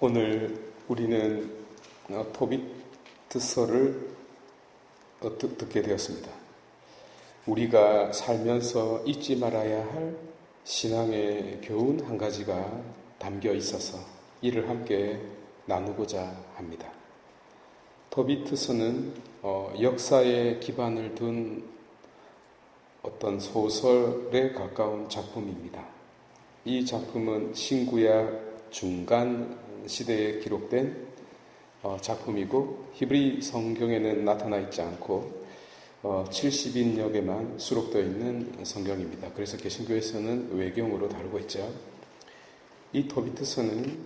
오늘 우리는 토비트서를 듣게 되었습니다. 우리가 살면서 잊지 말아야 할 신앙의 교훈 한 가지가 담겨 있어서 이를 함께 나누고자 합니다. 토비트서는 역사에 기반을 둔 어떤 소설에 가까운 작품입니다. 이 작품은 신구약 중간 시대에 기록된 작품이고 히브리 성경에는 나타나 있지 않고 70인역에만 수록되어 있는 성경입니다. 그래서 개신교에서는 외경으로 다루고 있죠. 이 토비트서는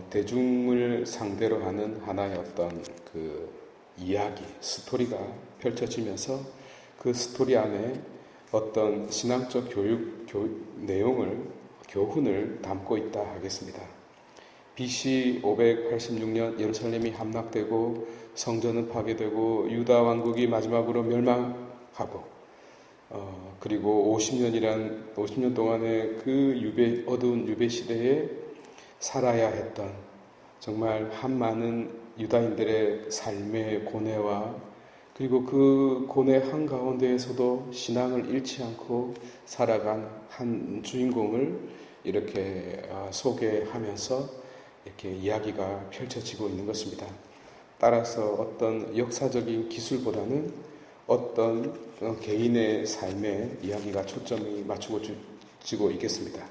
대중을 상대로 하는 하나의 어떤 그 이야기, 스토리가 펼쳐지면서 그 스토리 안에 어떤 신앙적 교훈을 담고 있다 하겠습니다. BC 586년 예루살렘이 함락되고 성전은 파괴되고 유다 왕국이 마지막으로 멸망하고 그리고 50년 동안의 그 어두운 유배 시대에 살아야 했던 정말 한많은 유다인들의 삶의 고뇌와 그리고 그 고뇌 한가운데에서도 신앙을 잃지 않고 살아간 한 주인공을 이렇게 소개하면서 이렇게 이야기가 펼쳐지고 있는 것입니다. 따라서 어떤 역사적인 기술보다는 어떤 개인의 삶의 이야기가 초점이 맞추어지고 있겠습니다.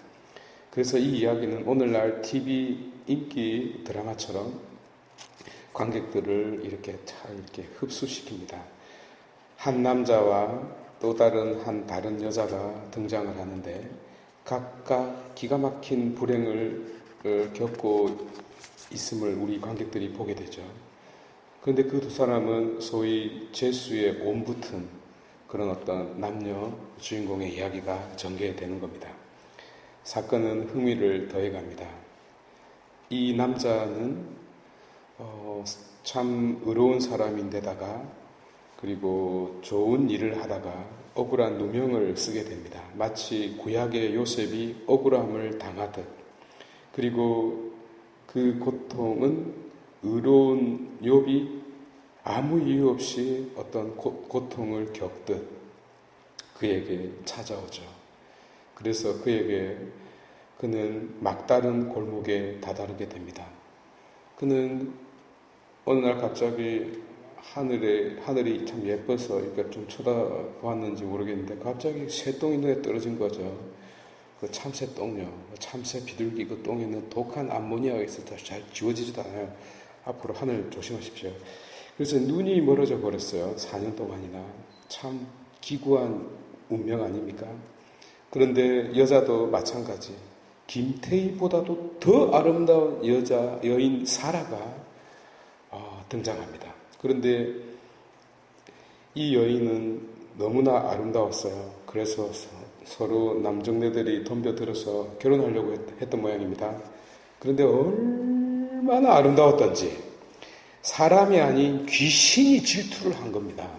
그래서 이 이야기는 오늘날 TV 인기 드라마처럼 관객들을 이렇게 잘 이렇게 흡수시킵니다. 한 남자와 또 다른 여자가 등장을 하는데 각각 기가 막힌 불행을 겪고 있음을 우리 관객들이 보게 되죠. 그런데 그 두 사람은 소위 재수의 옴붙은 그런 어떤 남녀 주인공의 이야기가 전개되는 겁니다. 사건은 흥미를 더해갑니다. 이 남자는 참 의로운 사람인데다가 그리고 좋은 일을 하다가 억울한 누명을 쓰게 됩니다. 마치 구약의 요셉이 억울함을 당하듯 그리고 그 고통은 의로운 욥이 아무 이유 없이 어떤 고통을 겪듯 그에게 찾아오죠. 그래서 그는 막다른 골목에 다다르게 됩니다. 그는 어느 날 갑자기 하늘이 참 예뻐서 이렇게 좀 쳐다보았는지 모르겠는데 갑자기 새똥이 눈에 떨어진 거죠. 그 참새 똥요. 참새 비둘기 그 똥에는 독한 암모니아가 있어서 잘 지워지지도 않아요. 앞으로 하늘 조심하십시오. 그래서 눈이 멀어져 버렸어요. 4년 동안이나. 참 기구한 운명 아닙니까? 그런데 여자도 마찬가지. 김태희보다도 더 아름다운 여인 사라가 등장합니다. 그런데 이 여인은 너무나 아름다웠어요. 그래서 서로 남정네들이 덤벼들어서 결혼하려고 했던 모양입니다. 그런데 얼마나 아름다웠던지 사람이 아닌 귀신이 질투를 한 겁니다.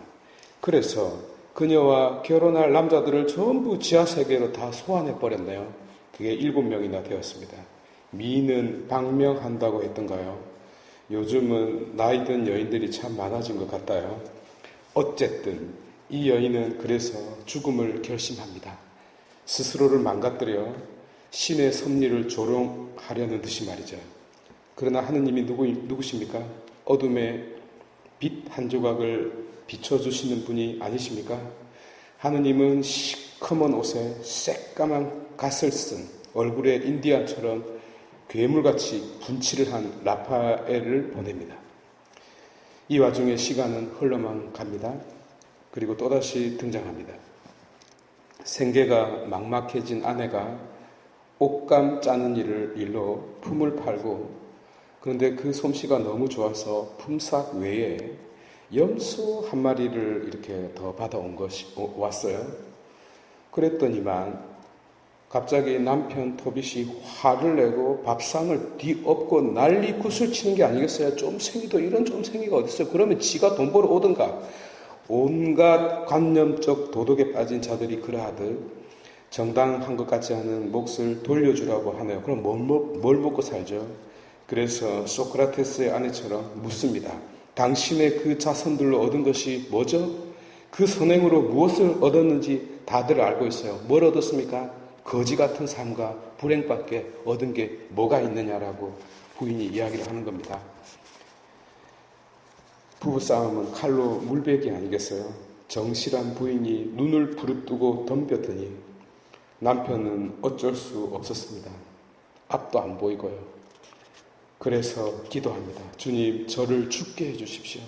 그래서 그녀와 결혼할 남자들을 전부 지하세계로 다 소환해버렸네요. 그게 7명이나 되었습니다. 미는 방명한다고 했던가요? 요즘은 나이든 여인들이 참 많아진 것 같아요. 어쨌든 이 여인은 그래서 죽음을 결심합니다. 스스로를 망가뜨려 신의 섭리를 조롱하려는 듯이 말이죠. 그러나 하느님이 누구십니까? 어둠의 빛 한 조각을 비춰주시는 분이 아니십니까? 하느님은 시커먼 옷에 새까만 갓을 쓴 얼굴에 인디안처럼 괴물같이 분칠을 한 라파엘을 보냅니다. 이 와중에 시간은 흘러만 갑니다. 그리고 또다시 등장합니다. 생계가 막막해진 아내가 옷감 짜는 일로 품을 팔고 그런데 그 솜씨가 너무 좋아서 품삯 외에 염소 한 마리를 이렇게 더 받아온 왔어요. 그랬더니만 갑자기 남편 토빗이 화를 내고 밥상을 뒤엎고 난리 굿을 치는 게 아니겠어요? 쫌생이도 이런 쫌생이가 어딨어요? 그러면 지가 돈 벌어 오든가. 온갖 관념적 도덕에 빠진 자들이 그러하듯 정당한 것 같지 않은 몫을 돌려주라고 하네요. 그럼 뭘 먹고 살죠? 그래서 소크라테스의 아내처럼 묻습니다. 당신의 그 자손들로 얻은 것이 뭐죠? 그 선행으로 무엇을 얻었는지 다들 알고 있어요. 뭘 얻었습니까? 거지 같은 삶과 불행밖에 얻은 게 뭐가 있느냐라고 부인이 이야기를 하는 겁니다. 부부싸움은 칼로 물베기 아니겠어요? 정실한 부인이 눈을 부릅뜨고 덤볐더니 남편은 어쩔 수 없었습니다. 앞도 안 보이고요. 그래서 기도합니다. 주님, 저를 죽게 해주십시오.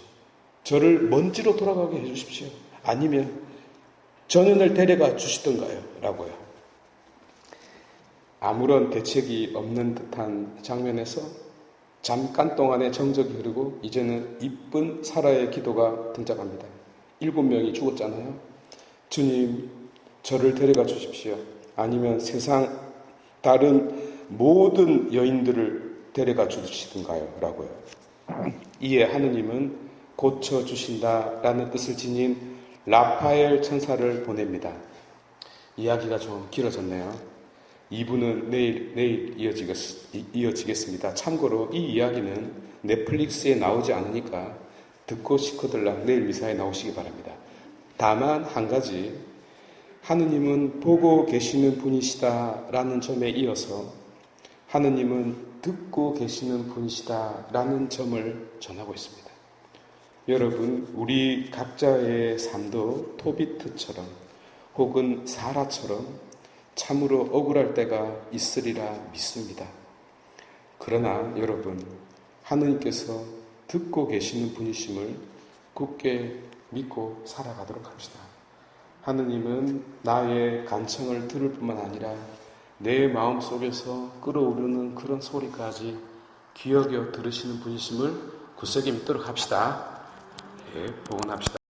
저를 먼지로 돌아가게 해주십시오. 아니면 전연을 데려가 주시던가요? 라고요. 아무런 대책이 없는 듯한 장면에서 잠깐 동안의 정적이 흐르고 이제는 이쁜 사라의 기도가 등장합니다. 7명이 죽었잖아요. 주님, 저를 데려가 주십시오. 아니면 세상 다른 모든 여인들을 데려가 주시던가요? 라고요. 이에 하느님은 고쳐주신다라는 뜻을 지닌 라파엘 천사를 보냅니다. 이야기가 좀 길어졌네요. 2부는 내일 이어지겠습니다. 참고로 이 이야기는 넷플릭스에 나오지 않으니까 듣고 싶거들랑 내일 미사에 나오시기 바랍니다. 다만 한 가지, 하느님은 보고 계시는 분이시다라는 점에 이어서 하느님은 듣고 계시는 분이시다라는 점을 전하고 있습니다. 여러분, 우리 각자의 삶도 토비트처럼 혹은 사라처럼 참으로 억울할 때가 있으리라 믿습니다. 그러나 여러분, 하느님께서 듣고 계시는 분이심을 굳게 믿고 살아가도록 합시다. 하느님은 나의 간청을 들을 뿐만 아니라 내 마음속에서 끓어오르는 그런 소리까지 귀여겨 들으시는 분이심을 굳세게 믿도록 합시다. 예, 복원합시다.